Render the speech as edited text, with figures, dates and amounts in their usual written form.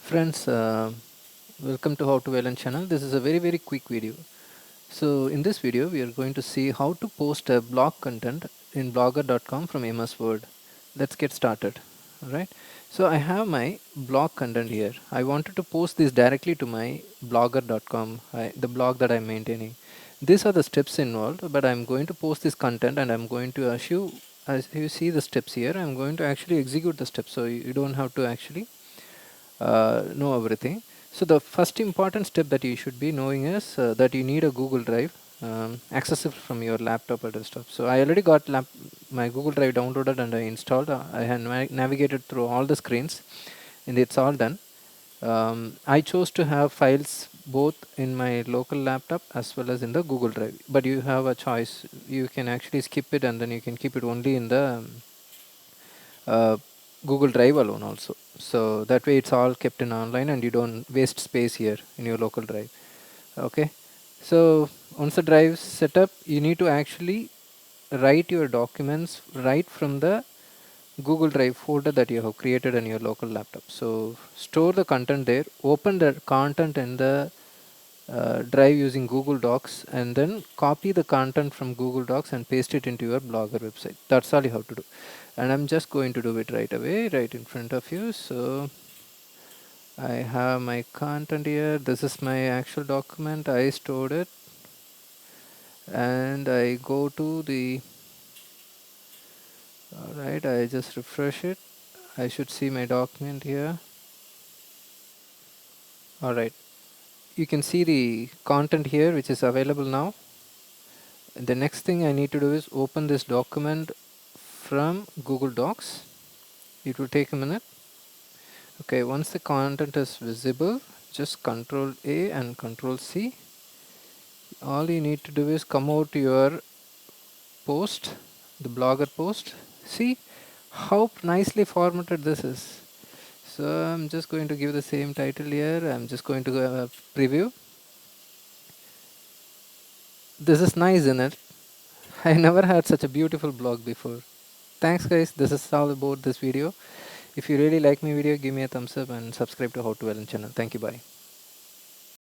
Friends, welcome to How to Learn channel. This is a very quick video. So in this video we are going to see how to post a blog content in blogger.com from MS Word. Let's get started. Alright. So I have my blog content here. I wanted to post this directly to my blogger.com, the blog that I'm maintaining. These are the steps involved, but I'm going to post this content and I'm going to assure, as you see the steps here, I'm going to actually execute the steps, so you don't have to actually know everything. So the first important step that you should be knowing is that you need a Google Drive accessible from your laptop or desktop. So I already got my Google Drive downloaded and I installed. I had navigated through all the screens and it's all done. I chose to have files both in my local laptop as well as in the Google Drive, but you have a choice. You can actually skip it and then you can keep it only in the uh, Google Drive alone also. So that way it's all kept in online and you don't waste space here in your local drive. Okay. So once the drive is set up, you need to actually write your documents right from the Google Drive folder that you have created on your local laptop. So store the content there, open the content in the drive using Google Docs, and then copy the content from Google Docs and paste it into your Blogger website. That's all you have to do. And I'm just going to do it right away, right in front of you. So I have my content here. This is my actual document. I stored it and I go to the, alright, I just refresh it. I should see my document here. Alright, you can see the content here which is available now. The next thing I need to do is open this document from Google Docs. It will take a minute. Okay, once the content is visible, just Control A and Control C. All you need to do is come out to your post, the Blogger post. See how nicely formatted this is. So I'm just going to give the same title here. I'm just going to go preview. This is nice, isn't it? I never had such a beautiful blog before. Thanks guys, this is all about this video. If you really like my video, give me a thumbs up and subscribe to How to Learn channel. Thank you, bye.